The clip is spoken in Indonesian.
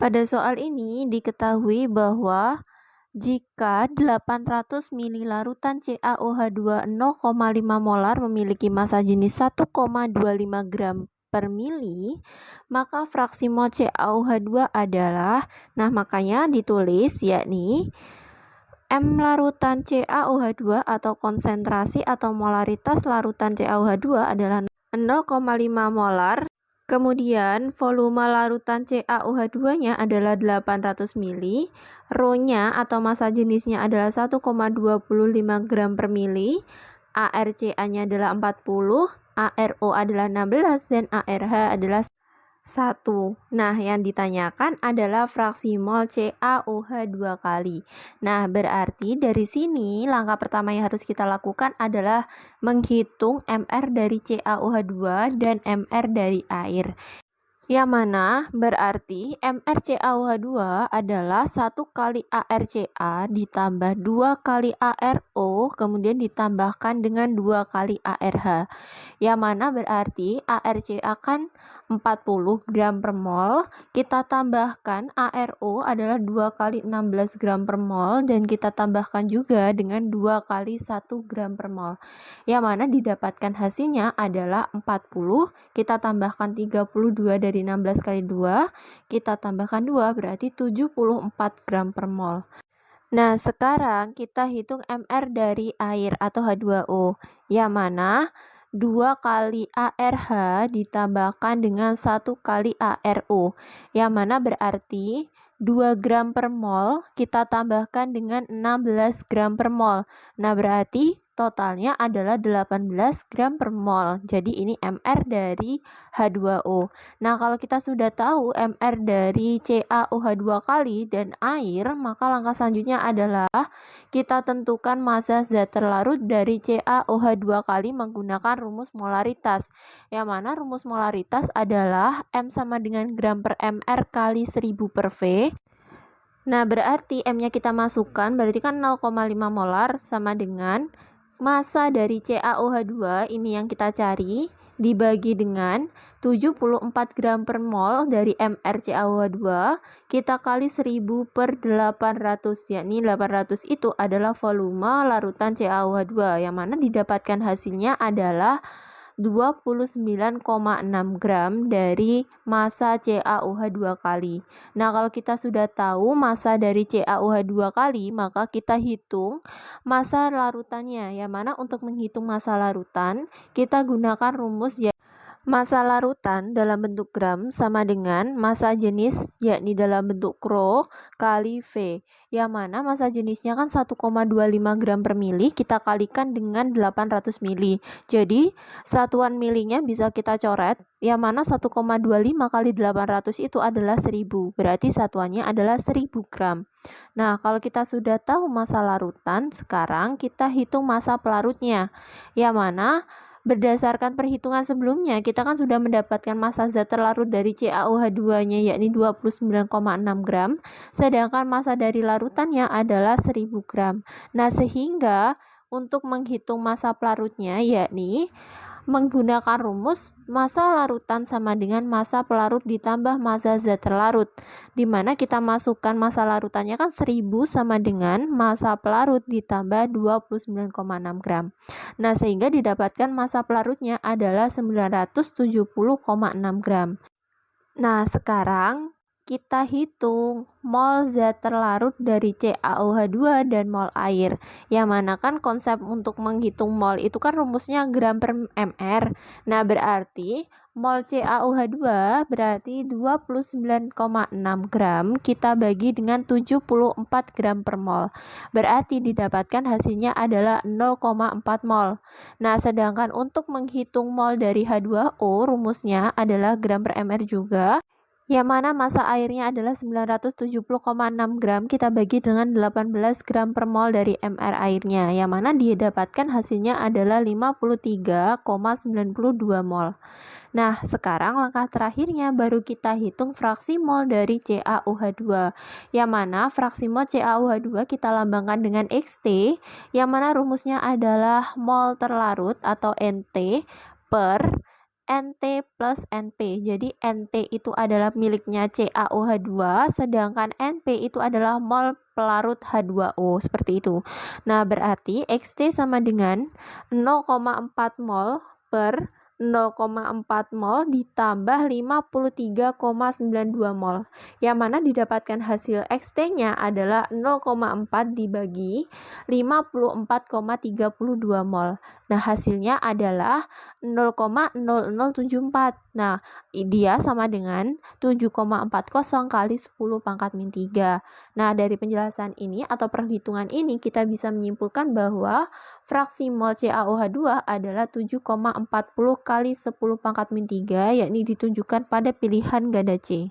Pada soal ini diketahui bahwa jika 800 mili larutan CaOH2 0,5 molar memiliki massa jenis 1,25 gram per mili, maka fraksi mol CaOH2 adalah, makanya ditulis yakni M larutan CaOH2 atau konsentrasi atau molaritas larutan CaOH2 adalah 0,5 molar. Kemudian volume larutan CaOH2-nya adalah 800 mili, Rho-nya atau massa jenisnya adalah 1,25 gram per mili, ArCa-nya adalah 40, ArO adalah 16, dan ArH adalah 1. Nah, yang ditanyakan adalah fraksi mol CaOH 2 kali. Nah, berarti dari sini langkah pertama yang harus kita lakukan adalah menghitung MR dari CaOH 2 dan MR dari air. Yang mana berarti MrCaOH2 adalah 1 kali ArCa ditambah 2 kali ArO kemudian ditambahkan dengan 2 kali ArH. Yang mana berarti ArCa kan 40 gram per mol, kita tambahkan ArO adalah 2 kali 16 gram per mol dan kita tambahkan juga dengan 2 kali 1 gram per mol. Yang mana didapatkan hasilnya adalah 40, kita tambahkan 32 dari 16 kali 2, kita tambahkan 2 berarti 74 gram per mol. Nah, sekarang kita hitung MR dari air atau H2O, yang mana 2 kali ArH ditambahkan dengan 1 kali ArO, yang mana berarti 2 gram per mol kita tambahkan dengan 16 gram per mol. Nah, berarti totalnya adalah 18 gram per mol. Jadi ini MR dari H2O. Nah, kalau kita sudah tahu MR dari CaOH2 kali dan air, maka langkah selanjutnya adalah kita tentukan massa zat terlarut dari CaOH2 kali menggunakan rumus molaritas. Yang mana rumus molaritas adalah M sama dengan gram per MR kali 1000 per V. Nah, berarti M-nya kita masukkan, berarti kan 0,5 molar sama dengan massa dari CaOH2 ini yang kita cari dibagi dengan 74 gram per mol dari MrCaOH2 kita kali 1000 per 800, yakni 800 itu adalah volume larutan CaOH2 yang mana didapatkan hasilnya adalah 29,6 gram dari massa CaOH2 kali. Nah, kalau kita sudah tahu massa dari CaOH2 kali, maka kita hitung massa larutannya. Yang mana untuk menghitung massa larutan, kita gunakan rumus massa larutan dalam bentuk gram sama dengan massa jenis yakni dalam bentuk Rho kali V, yang mana massa jenisnya kan 1,25 gram per mili, kita kalikan dengan 800 mili. Jadi satuan milinya bisa kita coret, yang mana 1,25 kali 800 itu adalah 1000, berarti satuannya adalah 1000 gram. Nah, kalau kita sudah tahu massa larutan, sekarang kita hitung massa pelarutnya, yang mana berdasarkan perhitungan sebelumnya, kita kan sudah mendapatkan massa zat terlarut dari CaOH2-nya yakni 29,6 gram, sedangkan massa dari larutannya adalah 1000 gram. Nah, sehingga untuk menghitung massa pelarutnya yakni menggunakan rumus massa larutan sama dengan massa pelarut ditambah massa zat terlarut, di mana kita masukkan massa larutannya kan 1000 sama dengan massa pelarut ditambah 29,6 gram. Nah, sehingga didapatkan massa pelarutnya adalah 970,6 gram. Nah, sekarang kita hitung mol zat terlarut dari CaOH2 dan mol air. Yang mana kan konsep untuk menghitung mol itu kan rumusnya gram per MR. Nah, berarti mol CaOH2 berarti 29,6 gram kita bagi dengan 74 gram per mol. Berarti didapatkan hasilnya adalah 0,4 mol. Nah, sedangkan untuk menghitung mol dari H2O rumusnya adalah gram per MR juga, yang mana massa airnya adalah 970,6 gram kita bagi dengan 18 gram per mol dari MR airnya, yang mana didapatkan hasilnya adalah 53,92 mol. Nah, sekarang langkah terakhirnya baru kita hitung fraksi mol dari CaOH2, yang mana fraksi mol CaOH2 kita lambangkan dengan Xt, yang mana rumusnya adalah mol terlarut atau Nt per NT plus NP. Jadi NT itu adalah miliknya CaOH2, sedangkan NP itu adalah mol pelarut H2O, seperti itu. Nah, berarti XT sama dengan 0,4 mol per 0,4 mol ditambah 53,92 mol. Yang mana didapatkan hasil XT-nya adalah 0,4 dibagi 54,32 mol. Nah, hasilnya adalah 0,0074. Nah, dia sama dengan 7,40 kali 10 pangkat min 3. Nah, dari penjelasan ini atau perhitungan ini kita bisa menyimpulkan bahwa fraksi mol CaOH2 adalah 7,40 kali 10 pangkat min 3, yakni ditunjukkan pada pilihan ganda C.